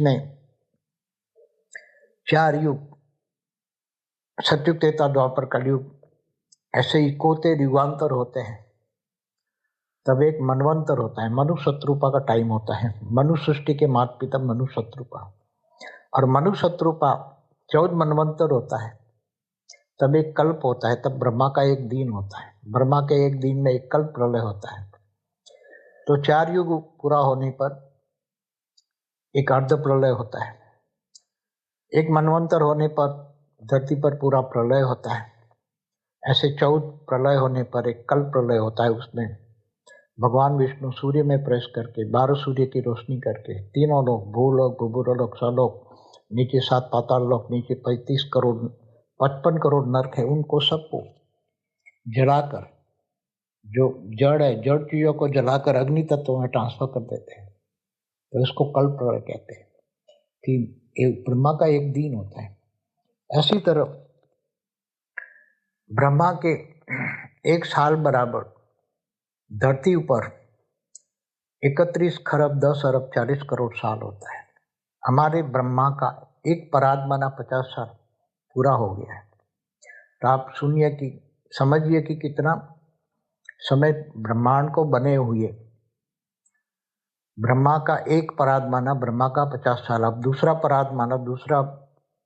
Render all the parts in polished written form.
में 4 युग, सतयुग, त्रेता, द्वापर, कलयुग, ऐसे इकोते युगांतर होते हैं। तब एक मनवंतर होता है, मनु शत्रुपा का टाइम होता है। मनु सृष्टि के माता पिता मनु शत्रुपा, और मनु शत्रुपा 14 मनवंतर होता है। तब एक कल्प होता है, तब ब्रह्मा का एक दिन होता है। ब्रह्मा के एक दिन में एक कल्प प्रलय होता है। तो 4 युग पूरा होने पर एक अर्ध प्रलय होता है। एक मनवंतर होने पर धरती पर पूरा प्रलय होता है। ऐसे 14 प्रलय होने पर एक कल्प प्रलय होता है। उसमें भगवान विष्णु सूर्य में प्रवेश करके 12 सूर्य की रोशनी करके तीनों लोग, भूलोक, भूभुरलोक, स्वलोक, नीचे 7 पाताल लोक, नीचे 35 करोड़ 55 करोड़ नरक है, उनको सबको जलाकर, जो जड़ है, जड़ चीजों को जलाकर अग्नि तत्व में ट्रांसफर कर देते हैं। तो इसको कल्प प्रलय कहते हैं कि एक ब्रह्मा का एक दिन होता है। ऐसी तरह ब्रह्मा के एक साल बराबर धरती ऊपर 31 खरब 10 अरब 40 करोड़ साल होता है। हमारे ब्रह्मा का एक परात्माना 50 साल पूरा हो गया है। तो आप सुनिए कि समझिए कि कितना समय ब्रह्मांड को बने हुए। ब्रह्मा का एक परात माना ब्रह्मा का 50 साल, अब दूसरा परात माना दूसरा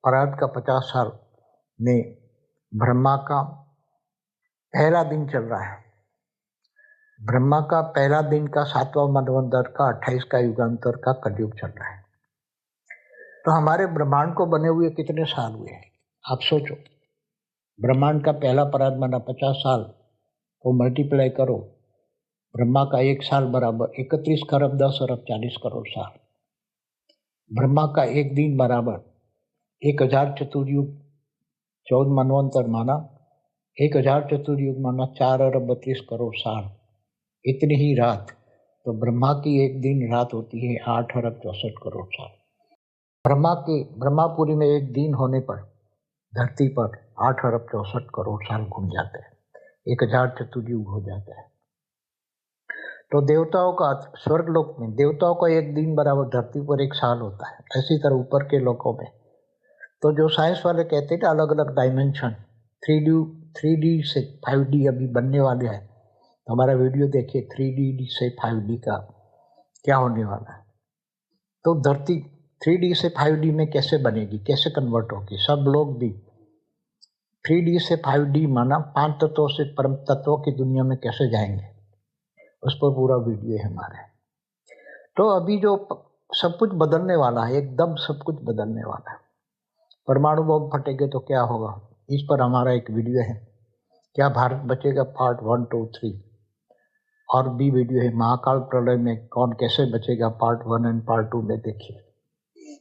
परात का 50 साल में ब्रह्मा का पहला दिन चल रहा है। ब्रह्मा का पहला दिन का 7वां मनवंतर का 28 का युगांतर का कलयुग चल रहा है। तो हमारे ब्रह्मांड को बने हुए कितने साल हुए हैं आप सोचो। ब्रह्मांड का पहला परात माना 50 साल को मल्टीप्लाई करो, ब्रह्मा का एक साल बराबर 31 खरब 10 अरब 40 करोड़ साल। ब्रह्मा का एक दिन बराबर 1000 चतुर्युग, 14 मनवंतर माना 1000 चतुर्युग माना 4 अरब 32 करोड़ साल। इतनी ही रात, तो ब्रह्मा की एक दिन रात होती है 8 अरब 64 करोड़ साल। ब्रह्मापुरी में एक दिन होने पर धरती पर 8 अरब 64 करोड़ साल घूम जाते हैं, 1000 चतुर्युग हो जाता है। तो देवताओं का स्वर्गलोक में देवताओं का एक दिन बराबर धरती पर एक साल होता है। ऐसी तरह ऊपर के लोकों में तो जो साइंस वाले कहते हैं अलग अलग डायमेंशन, 3D से 5D अभी बनने वाले हैं। तो हमारा वीडियो देखिए 3D से 5D का क्या होने वाला है। तो धरती 3D से 5D में कैसे बनेगी, कैसे कन्वर्ट होगी। सब लोग भी 3D से 5D माना 5 तत्वों से परम तत्वों की दुनिया में कैसे जाएंगे, उस पर पूरा वीडियो है हमारे। तो अभी जो सब कुछ बदलने वाला है, एकदम सब कुछ बदलने वाला है। परमाणु बम फटेंगे तो क्या होगा, इस पर हमारा एक वीडियो है। क्या भारत बचेगा पार्ट 1, 2, 3, और भी वीडियो है। महाकाल प्रलय में कौन कैसे बचेगा पार्ट 1 एंड पार्ट 2 में देखिए।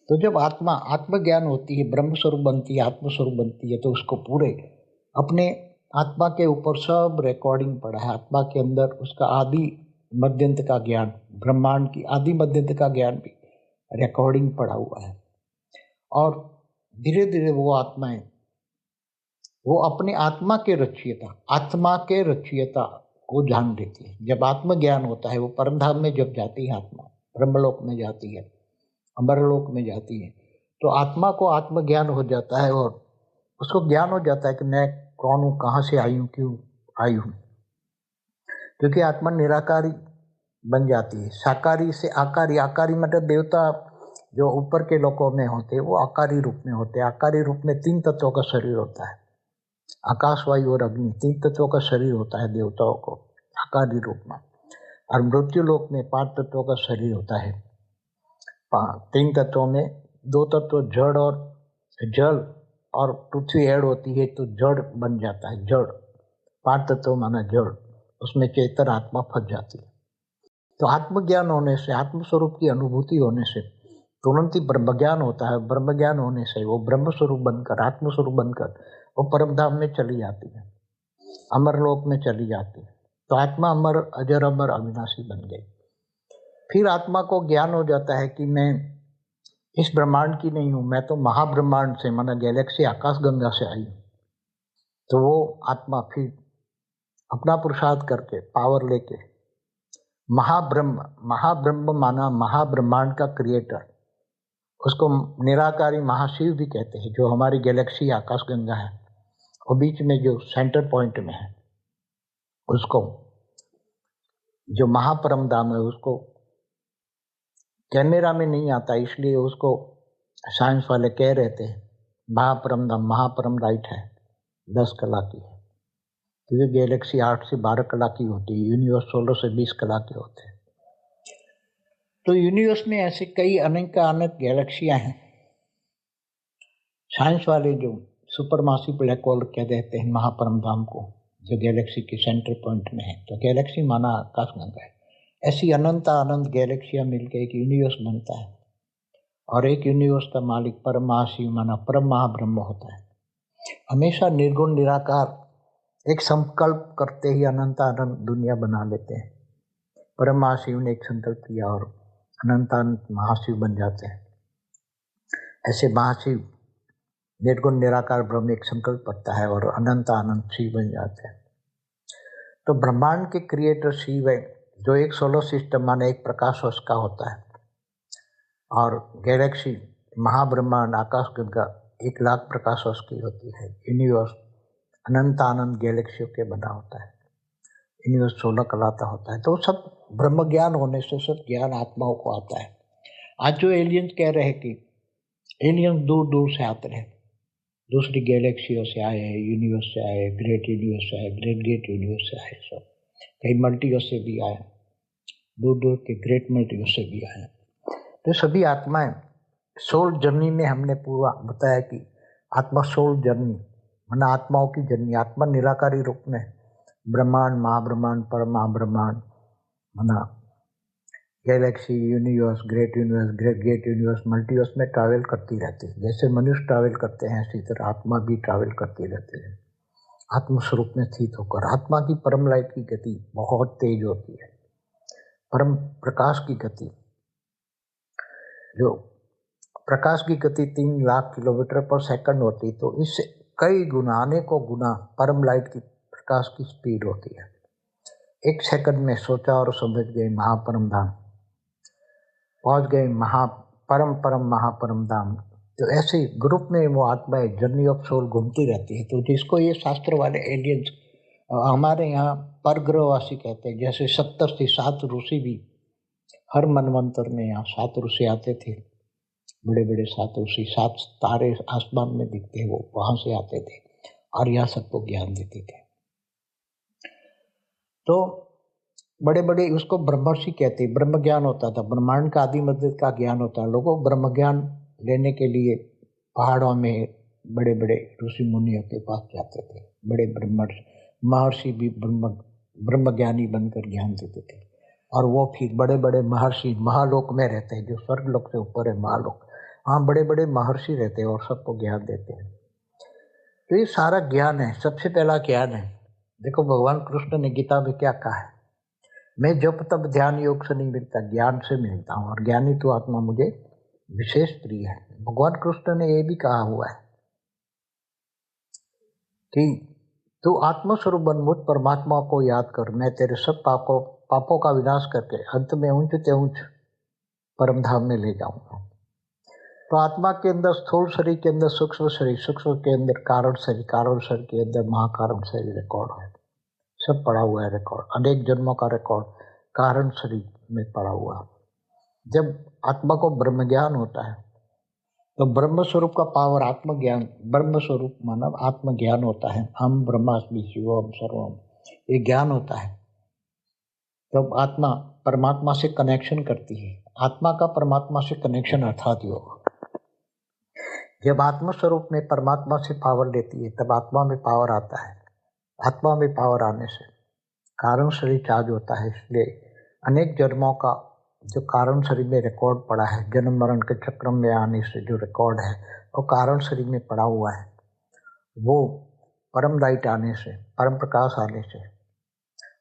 तो जब आत्मज्ञान होती है, ब्रह्म स्वरूप बनती है, आत्मस्वरूप बनती है, तो उसको पूरे अपने आत्मा के ऊपर सब रिकॉर्डिंग पड़ा है। आत्मा के अंदर उसका आदि मध्यंत का ज्ञान, ब्रह्मांड की आदि मध्यंत का ज्ञान भी रिकॉर्डिंग पड़ा हुआ है। और धीरे धीरे वो आत्माएं वो अपने आत्मा के रचयिता को जान लेती है। जब आत्मज्ञान होता है, वो परम धाम में जब जाती है आत्मा, ब्रह्मलोक में जाती है, अमरलोक में जाती है, तो आत्मा को आत्मज्ञान हो जाता है और उसको ज्ञान हो जाता है कि मैं कौन हूँ, कहाँ से आई हूँ, क्यों आई हूँ। क्योंकि आत्मा निराकारी बन जाती है। साकारी से आकारी, आकारी मतलब देवता जो ऊपर के लोकों में होते हैं वो आकारी रूप में होते हैं। आकारी रूप में 3 तत्वों का शरीर होता है, आकाश, वायु और अग्नि, 3 तत्वों का शरीर होता है देवताओं को आकारी रूप में। और मृत्यु लोक में 5 तत्वों का शरीर होता है। 3 तत्वों में 2 तत्व जड़ और जल और पृथ्वी ऐड होती है तो जड़ बन जाता है। जड़ 5 तत्व माना जड़, उसमें चेतन आत्मा फंस जाती है। तो आत्मज्ञान होने से, आत्मस्वरूप की अनुभूति होने से तुरंत ही ब्रह्मज्ञान होता है। ब्रह्मज्ञान होने से वो ब्रह्म स्वरूप बनकर, आत्मस्वरूप बनकर वो परम धाम में चली जाती है, अमरलोक में चली जाती है। तो आत्मा अमर, अजर, अमर, अविनाशी बन गई। फिर आत्मा को ज्ञान हो जाता है कि मैं इस ब्रह्मांड की नहीं हूँ, मैं तो महाब्रह्मांड से, माना गैलेक्सी, आकाश गंगा से आई हूँ। तो वो आत्मा फिर अपना पुरुषार्थ करके, पावर लेके महाब्रह्म माना महाब्रह्मांड का क्रिएटर, उसको निराकारी महाशिव भी कहते हैं। जो हमारी गैलेक्सी आकाश गंगा है, और बीच में जो सेंटर पॉइंट में है, उसको जो महापरम धाम है, उसको कैमरा में नहीं आता, इसलिए उसको साइंस वाले कह रहे थे महापरम धाम। महापरम लाइट है 10 कला की है, क्योंकि गैलेक्सी 8 से 12 कला की होती है, यूनिवर्स 16 से 20 कला के होते हैं। तो यूनिवर्स में ऐसे कई अनेक गैलेक्सियां हैं। साइंस वाले जो सुपरमासिव ब्लैक होल क्या कहते हैं महापरम धाम को, जो गैलेक्सी के सेंटर पॉइंट में है। तो गैलेक्सी माना आकाश गंगा है। ऐसी अनंत गैलेक्सियां मिलकर एक यूनिवर्स बनता है, और एक यूनिवर्स का मालिक परम महाशिव माना परम महाब्रह्म होता है। हमेशा निर्गुण निराकार एक संकल्प करते ही अनंत दुनिया बना लेते हैं। परम महाशिव ने एक संकल्प किया और अनंत महाशिव बन जाते हैं। ऐसे महाशिव निर्गुण निराकार ब्रह्म एक संकल्प करता है और अनंत शिव बन जाते हैं। तो ब्रह्मांड के क्रिएटर शिव है, जो एक सोलर सिस्टम माने एक प्रकाश वर्ष का होता है, और गैलेक्सी महाब्रह्मांड आकाश गंगा 1 लाख प्रकाश वर्ष की होती है। यूनिवर्स अनंत गैलेक्सियों के बना होता है। यूनिवर्स 16 कला का होता है। तो सब ब्रह्म ज्ञान होने से सब ज्ञान आत्माओं को आता है। आज जो एलियंस कह रहे हैं कि एलियंस दूर दूर से आते हैं, दूसरी गैलेक्सियों से आए हैं, यूनिवर्स से आए, ग्रेट यूनिवर्स से आए, ग्रेट यूनिवर्स से आए, सब कई मल्टीवर्स से भी आए, दूर दूर के ग्रेट मल्टीवर्स से भी आए। तो सभी आत्माएं सोल जर्नी में हमने पूरा बताया कि आत्मा सोल जर्नी माना आत्माओं की जर्नी। आत्मा निराकारी रूप में ब्रह्मांड, महाब्रह्मांड, परम महाब्रह्मांड माना Galaxy, universe, great universe, multiverse में ट्रैवल करती रहती है। जैसे मनुष्य ट्रैवल करते हैं, इसी तरह आत्मा भी ट्रैवल करती रहती है आत्मस्वरूप में स्थित होकर। आत्मा की परम लाइट की गति बहुत तेज होती है। परम प्रकाश की गति, जो प्रकाश की गति 3 लाख किलोमीटर पर सेकंड होती, तो इससे कई गुना, अनेकों गुना परम लाइट की प्रकाश की स्पीड होती है। 1 सेकंड में सोचा और समझ गए महापरम धाम, पहुंच गए परम महापरम धाम। तो ऐसे ग्रुप में वो आत्माएं जर्नी ऑफ सोल घूमती रहती है। तो जिसको ये शास्त्र वाले एलियंस हमारे यहाँ परग्रहवासी कहते हैं, जैसे 70 से 7 ऋषि भी हर मनवंतर में यहाँ 7 ऋषि आते थे, बड़े बड़े 7 ऋषि, 7 तारे आसमान में दिखते, वो वहां से आते थे और यहाँ सबको ज्ञान देते थे। तो बड़े बड़े उसको ब्रह्मर्षि कहते हैं। ब्रह्म ज्ञान होता था, ब्रह्मांड का आदि मध्य का ज्ञान होता है। लोगों ब्रह्म ज्ञान लेने के लिए पहाड़ों में बड़े बड़े ऋषि मुनियों के पास जाते थे। बड़े महर्षि भी ब्रह्म ज्ञानी बनकर ज्ञान देते थे, और वो फिर बड़े बड़े महर्षि महालोक में रहते हैं, जो स्वर्ग लोक से ऊपर है महालोक, वहाँ बड़े बड़े महर्षि रहते हैं और सबको ज्ञान देते हैं। तो ये सारा ज्ञान है। सबसे पहला ज्ञान है, देखो भगवान कृष्ण ने गीता में क्या कहा है, मैं जब तब ध्यान योग से नहीं मिलता, ज्ञान से मिलता हूँ, और ज्ञानी तो आत्मा मुझे विशेष प्रिय है। भगवान कृष्ण ने ये भी कहा हुआ है कि तू आत्मस्वरूप बन, मुझ परमात्मा को याद कर, मैं तेरे सब पापों का विनाश करके अंत में ऊंच ते ऊंच परम धाम में ले जाऊंगा। तो आत्मा के अंदर स्थूल शरीर के अंदर सूक्ष्म शरीर, सूक्ष्म के अंदर कारण शरीर, कारण शरीर के अंदर महाकारण शरीर रिकॉर्ड है, सब पड़ा हुआ है रिकॉर्ड, अनेक जन्मों का रिकॉर्ड कारण शरीर में पड़ा हुआ है। जब आत्मा को ब्रह्म ज्ञान होता है तो ब्रह्म स्वरूप का पावर आत्मज्ञान, ब्रह्म स्वरूप मानव आत्मज्ञान होता है। हम ब्रह्मास्मि शिवोहम सर्वम, ये ज्ञान होता है। तब आत्मा परमात्मा से कनेक्शन करती है। आत्मा का परमात्मा से कनेक्शन अर्थात योग। जब आत्म स्वरूप में परमात्मा से पावर लेती है, तब आत्मा में पावर आता है। आत्मा में पावर आने से कारण शरीर चार्ज होता है। इसलिए अनेक जन्मों का जो कारण शरीर में रिकॉर्ड पड़ा है, जन्म मरण के चक्र में आने से जो रिकॉर्ड है वो कारण शरीर में पड़ा हुआ है, वो परम लाइट आने से, परम प्रकाश आने से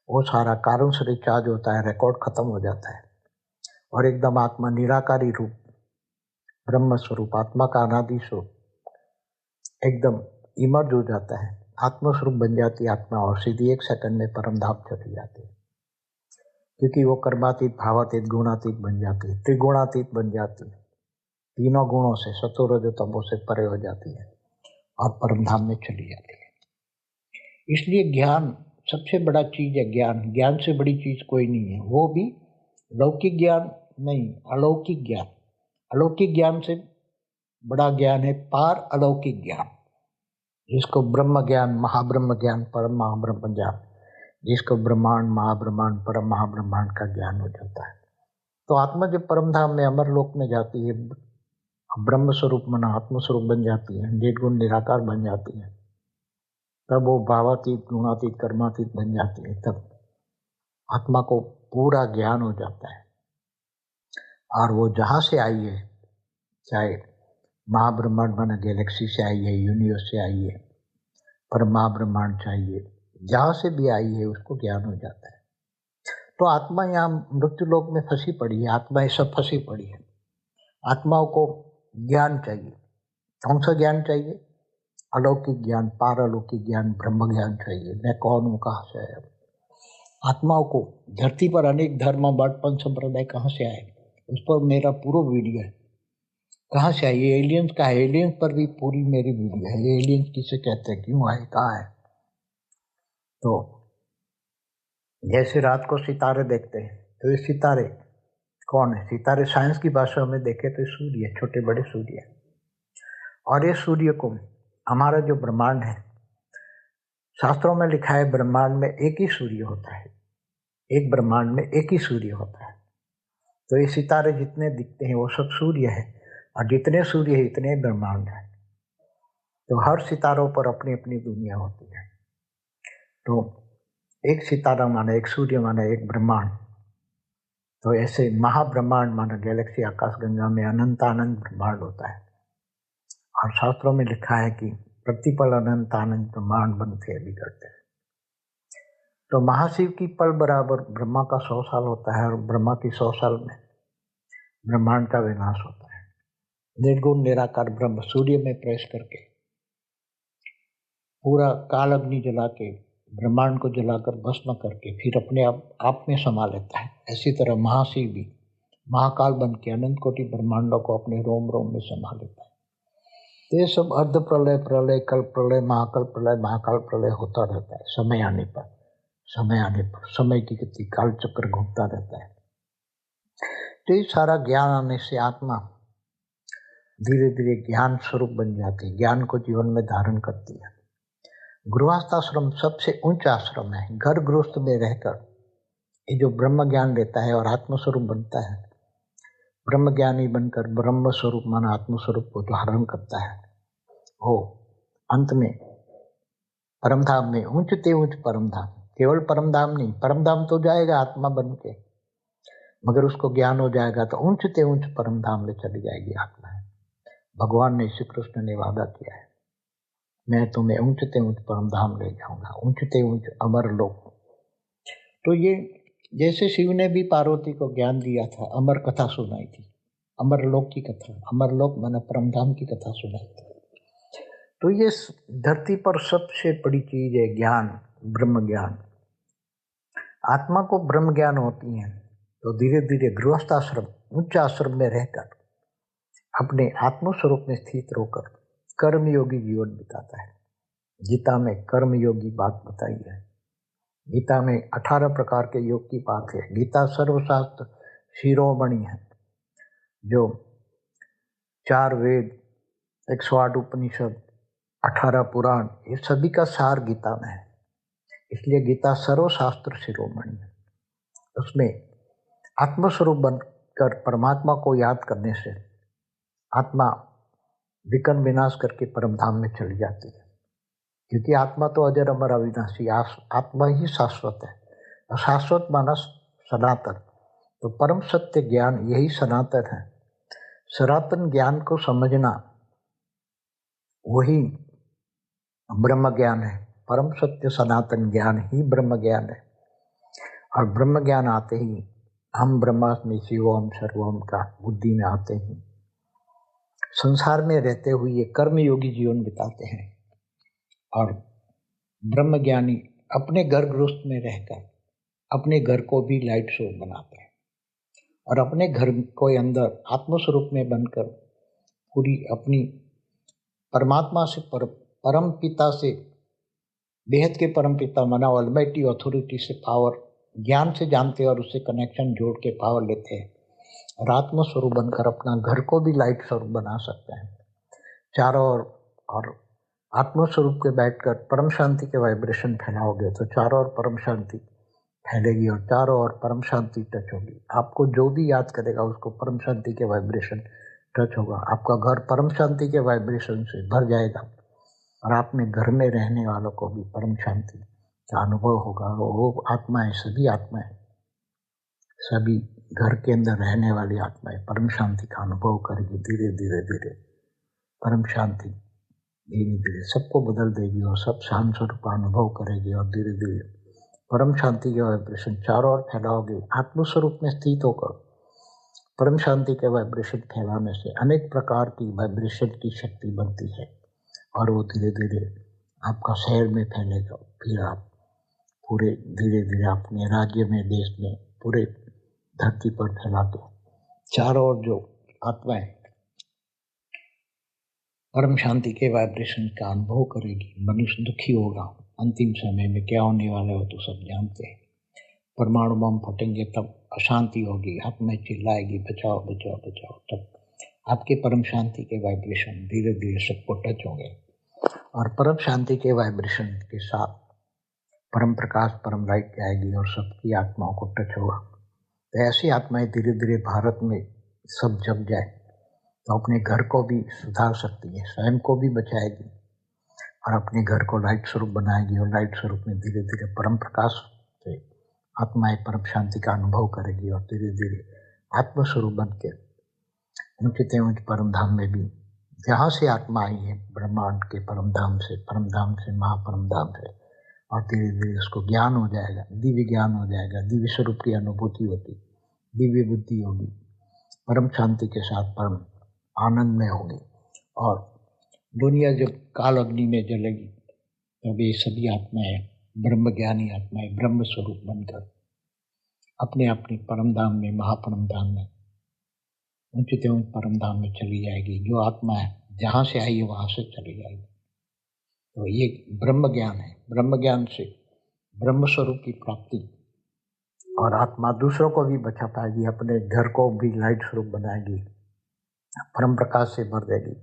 वो सारा कारण शरीर चार्ज होता है, रिकॉर्ड खत्म हो जाता है, और एकदम आत्मा निराकारी रूप ब्रह्म स्वरूप, आत्मा का अनादि स्वरूप एकदम इमर्ज हो जाता है, आत्मस्वरूप बन जाती है आत्मा, और सीधी 1 सेकंड में परम धाम चली जाती है। क्योंकि वो कर्मातीत, भावातीत, गुणातीत बन जाती है, त्रिगुणातीत बन जाती है। तीनों गुणों से, सतो रजो तमो से परे हो जाती है और परम धाम में चली जाती है। इसलिए ज्ञान सबसे बड़ा चीज है। ज्ञान से बड़ी चीज कोई नहीं है, वो भी लौकिक ज्ञान नहीं, अलौकिक ज्ञान। अलौकिक ज्ञान से बड़ा ज्ञान है पार अलौकिक ज्ञान, जिसको ब्रह्म ज्ञान, महाब्रह्म ज्ञान, परम महाब्रह्म ज्ञान, जिसको ब्रह्मांड, महाब्रह्मांड, परम महाब्रह्मांड का ज्ञान हो जाता है। तो आत्मा जब परम धाम में, अमर लोक में जाती है, ब्रह्म स्वरूप मन आत्म स्वरूप बन जाती है, निर्गुण निराकार बन जाती है, तब वो भावातीत, गुणातीत, कर्मातीत बन जाती है। तब आत्मा को पूरा ज्ञान हो जाता है और वो जहाँ से आई है, चाहे महाब्रह्मांड माना गैलेक्सी से आई है, यूनिवर्स से आई है, पर महाब्रह्मांड चाहिए, जहाँ से भी आई है उसको ज्ञान हो जाता है। तो आत्मा यहाँ मृत्यु लोक में फंसी पड़ी है, आत्मा ये सब फंसी पड़ी है। आत्माओं को ज्ञान चाहिए। कौन सा ज्ञान चाहिए? अलौकिक ज्ञान, पारलौकिक ज्ञान, ब्रह्म ज्ञान चाहिए। मैं कौन हूँ, कहाँ से आया? आत्माओं को धरती पर अनेक धर्म, वर्णपन, संप्रदाय कहाँ से आए, उस पर मेरा पूरा वीडियो है। कहाँ से आए? ये एलियंस का है, एलियंस पर भी पूरी मेरी वीडियो है। ये एलियंस किसे कहते हैं, क्यों आए, कहाँ है? तो जैसे रात को सितारे देखते हैं, तो ये सितारे कौन है? सितारे साइंस की भाषा में देखे तो सूर्य, छोटे बड़े सूर्य। और ये सूर्य को, हमारा जो ब्रह्मांड है, शास्त्रों में लिखा है ब्रह्मांड में एक ही सूर्य होता है, एक ब्रह्मांड में एक ही सूर्य होता है। तो ये सितारे जितने दिखते हैं वो सब सूर्य है, और जितने सूर्य है इतने ब्रह्मांड है। तो हर सितारों पर अपनी अपनी दुनिया होती है। तो एक सितारा माना एक सूर्य माना एक ब्रह्मांड। तो ऐसे महाब्रह्मांड माना गैलेक्सी, आकाश गंगा में अनंत आनंद ब्रह्मांड होता है। और शास्त्रों में लिखा है कि प्रतिपल अनंत आनंद ब्रह्मांड बनते हैं, बिगड़ते हैं। तो महाशिव की पल बराबर ब्रह्मा का 100 साल होता है, और ब्रह्मा की 100 साल में ब्रह्मांड का विनाश होता है। निर्गुण निराकार ब्रह्म सूर्य में प्रवेश करके पूरा काल अग्नि जला के, ब्रह्मांड को जलाकर भस्म करके फिर अपने आप में समा लेता है। इसी तरह महाशिव भी महाकाल बन के अनंत कोटि ब्रह्मांडों को अपने रोम रोम में समा लेता है। तो ये सब अर्ध प्रलय, प्रलय, कल प्रलय, महाकल प्रलय, महाकाल प्रलय होता रहता है। समय आने पर, समय आने पर समय की गति, काल चक्र घूमता रहता है। तो ये सारा ज्ञान आने से आत्मा धीरे धीरे ज्ञान स्वरूप बन जाती है, ज्ञान को जीवन में धारण करती है। गृहस्थाश्रम सबसे उच्च आश्रम है। घर गृहस्थ में रहकर ये जो ब्रह्म ज्ञान लेता है और आत्मस्वरूप बनता है, ब्रह्म ज्ञानी बनकर ब्रह्म स्वरूप माना आत्मस्वरूप को धारण करता है, वो अंत में परमधाम में, ऊंचते ऊंच परमधाम, केवल परमधाम नहीं, परमधाम तो जाएगा आत्मा बन के, मगर उसको ज्ञान हो जाएगा तो ऊंचते ऊंच परमधाम में चली जाएगी आत्मा। भगवान ने, श्री कृष्ण ने वादा किया है, मैं तुम्हें ऊंचते ऊंच परमधाम ले जाऊंगा, ऊंचते ऊंच अमर लोक। तो ये जैसे शिव ने भी पार्वती को ज्ञान दिया था, अमर कथा सुनाई थी, अमर लोक की कथा, अमर लोक माना परमधाम की कथा सुनाई थी। तो ये धरती पर सबसे बड़ी चीज है ज्ञान, ब्रह्म ज्ञान। आत्मा को ब्रह्म ज्ञान होती है तो धीरे धीरे गृहस्थाश्रम, उच्च आश्रम में रहकर अपने आत्मस्वरूप में स्थित होकर कर्मयोगी जीवन बिताता है। गीता में कर्मयोगी बात बताई है। गीता में 18 प्रकार के योग की बात है। गीता सर्वशास्त्र शिरोमणि है, जो 4 वेद, 108 उपनिषद, 18 पुराण, ये सभी का सार गीता में है। इसलिए गीता सर्वशास्त्र शिरोमणि है। उसमें आत्मस्वरूप बनकर परमात्मा को याद करने से आत्मा विकर्म विनाश करके परमधाम में चली जाती है। क्योंकि आत्मा तो अजर अमर अविनाशी, आत्मा ही शाश्वत है। और शाश्वत माना सनातन, तो परम सत्य ज्ञान यही सनातन है। सनातन ज्ञान को समझना वही ब्रह्म ज्ञान है। परम सत्य सनातन ज्ञान ही ब्रह्म ज्ञान है। और ब्रह्म ज्ञान आते ही हम ब्रह्मास्मि शिवोहम सर्वोहम का बुद्धि में आते ही संसार में रहते हुए कर्मयोगी जीवन बिताते हैं। और ब्रह्मज्ञानी अपने घर गृहस्थ में रहकर अपने घर को भी लाइट शो बनाते हैं, और अपने घर को अंदर आत्मस्वरूप में बनकर पूरी अपनी परमात्मा से परम पिता से, बेहद के परम पिता माना ऑलमाइटी अथॉरिटी से पावर ज्ञान से जानते हैं और उससे कनेक्शन जोड़ के पावर लेते हैं और आत्म स्वरूप बनकर अपना घर को भी लाइट स्वरूप बना सकते हैं चारों ओर। और आत्म स्वरूप के बैठकर परम शांति के वाइब्रेशन फैलाओगे तो चारों ओर परम शांति फैलेगी और चारों ओर परम शांति टच होगी। आपको जो भी याद करेगा उसको परम शांति के वाइब्रेशन टच होगा। आपका घर परम शांति के वाइब्रेशन से भर जाएगा और आपने घर में रहने वालों को भी परम शांति का अनुभव होगा। वो आत्माएं, सभी आत्माएं, सभी घर के अंदर रहने वाली आत्माएं परम शांति का अनुभव करेगी। धीरे धीरे धीरे परम शांति धीरे धीरे सबको बदल देगी और सब शांत स्वरूप का अनुभव करेगी और धीरे धीरे परम शांति के वाइब्रेशन चारों ओर फैलाओगे। आत्मस्वरूप में स्थित होकर परम शांति के वाइब्रेशन फैलाने से अनेक प्रकार की वाइब्रेशन की शक्ति बनती है और वो धीरे धीरे आपका शहर में फैलेगा। फिर आप पूरे धीरे धीरे अपने राज्य में, देश में, पूरे धरती पर फैला दो। चारों ओर जो आत्माएं परम शांति के वाइब्रेशन का अनुभव करेगी, मनुष्य दुखी होगा। अंतिम समय में क्या होने वाला हो तो सब जानते हैं। परमाणु बम फटेंगे तब अशांति होगी, आत्माएं चिल्लाएगी बचाओ बचाओ बचाओ। तब आपके परम शांति के वाइब्रेशन धीरे धीरे सबको टच होंगे और परम शांति के वाइब्रेशन के साथ परम प्रकाश, परम लाइट जाएगी और सबकी आत्माओं को टच होगा। तो ऐसी आत्माएं धीरे धीरे भारत में सब जग जाए तो अपने घर को भी सुधार सकती है, स्वयं को भी बचाएगी और अपने घर को लाइट स्वरूप बनाएगी और लाइट स्वरूप में धीरे धीरे परम प्रकाश से आत्माएं परम शांति का अनुभव करेगी और धीरे धीरे आत्मस्वरूप बन के ऊंचते ऊंच परम धाम में भी, जहाँ से आत्मा आई है ब्रह्मांड के परम धाम से महापरम धाम से, और धीरे धीरे उसको ज्ञान हो जाएगा, दिव्य ज्ञान हो जाएगा, दिव्य स्वरूप की अनुभूति होगी, दिव्य बुद्धि होगी, परम शांति के साथ परम आनंद में होगी। और दुनिया जब काल अग्नि में जलेगी तब ये सभी आत्माएं, ब्रह्म ज्ञानी आत्माएं ब्रह्म स्वरूप बनकर अपने अपने परम धाम में, महापरम धाम में, ऊंचते ऊंच परम धाम में चली जाएगी। जो आत्मा है जहाँ से आई है वहाँ से चली जाएगी। तो ये ब्रह्म ज्ञान है। ब्रह्म ज्ञान से ब्रह्म स्वरूप की प्राप्ति और आत्मा दूसरों को भी बचा पाएगी, अपने घर को भी लाइट स्वरूप बनाएगी, परम प्रकाश से भर देगी।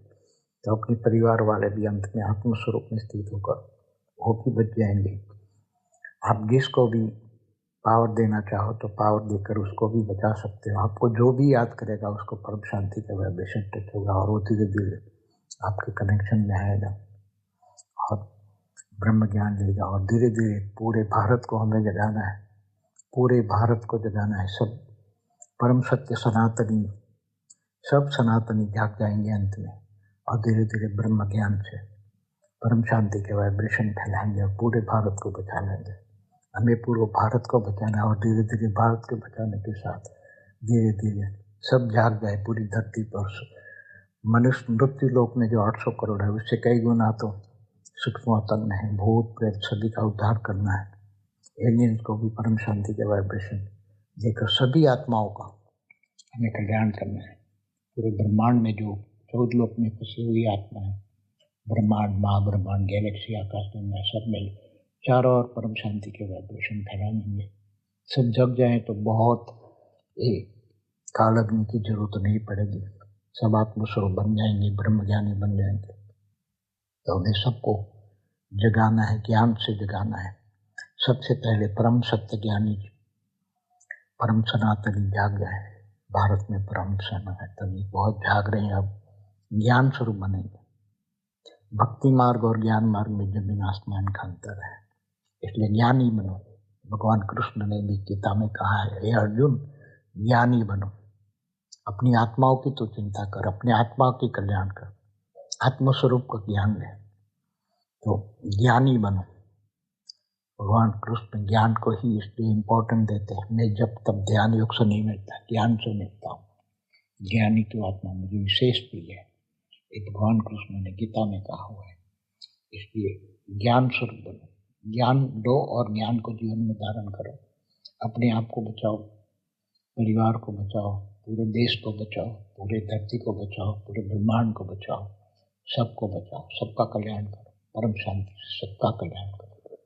तो अपने परिवार वाले भी अंत में आत्म स्वरूप में स्थित होकर वो भी बच जाएंगे। आप जिसको भी पावर देना चाहो तो पावर देकर उसको भी बचा सकते हो। आपको जो भी याद करेगा उसको परम शांति का वाइब्रेशन टच होगा और वो धीरे धीरे आपके कनेक्शन में आएगा और ब्रह्म ज्ञान लेगा। और धीरे धीरे पूरे भारत को हमें जगाना है, पूरे भारत को जगाना है। सब परम सत्य सनातनी, सब सनातनी जाग जाएंगे अंत में और धीरे धीरे ब्रह्म ज्ञान से परम शांति के वाइब्रेशन फैलाएंगे और पूरे भारत को बचा लेंगे। हमें पूरे भारत को बचाना है और धीरे धीरे भारत को बचाने के साथ धीरे धीरे सब जाग जाए पूरी धरती पर। मनुष्य मृत्यु लोक में जो 800 करोड़ है उससे कई गुना तो सूक्ष्म तन है, भूत प्रेत सभी का उद्धार करना है। एलियंस को भी परम शांति के वाइब्रेशन देकर सभी आत्माओं का हमें कल्याण करना है। पूरे ब्रह्मांड में जो 14 लोक में फंसी हुई आत्मा है, ब्रह्मांड, महाब्रह्मांड, गैलेक्सी, आकाश में, सब में चारों ओर परम शांति के वाइब्रेशन फैलाएंगे। सब जग जाए तो बहुत काल अग्नि की जरूरत नहीं पड़ेगी, सब आत्मस्वरूप बन जाएंगे, ब्रह्म ज्ञानी बन जाएंगे। तो हमें सबको जगाना है, ज्ञान से जगाना है। सबसे पहले परम सत्य ज्ञानी, परम सनातनी जाग जाए। भारत में परम सनातनी बहुत जाग रहे हैं, अब ज्ञान स्वरूप बनेंगे। भक्ति मार्ग और ज्ञान मार्ग में जमीन आसमान का अंतर है, इसलिए ज्ञानी बनो। भगवान कृष्ण ने भी गीता में कहा है, हे अर्जुन ज्ञानी बनो, अपनी आत्माओं की तो चिंता कर, अपने आत्मा की कल्याण कर, आत्मस्वरूप का ज्ञान ले, तो ज्ञानी बनो। भगवान कृष्ण ज्ञान को ही इसलिए इम्पोर्टेंट देते हैं। मैं जब तब ध्यान योग से नहीं मिलता, ज्ञान से मिलता हूँ। ज्ञानी तो आत्मा मुझे विशेष प्रिय है, ये भगवान कृष्ण ने गीता में कहा हुआ है। इसलिए ज्ञान स्वरूप बनो, ज्ञान लो और ज्ञान को जीवन में धारण करो। अपने आप को बचाओ, परिवार को बचाओ, पूरे देश को बचाओ, पूरे धरती को बचाओ, पूरे ब्रह्मांड को बचाओ, सबको बचाओ, सबका कल्याण करो, परम शांति से सबका कल्याण करो।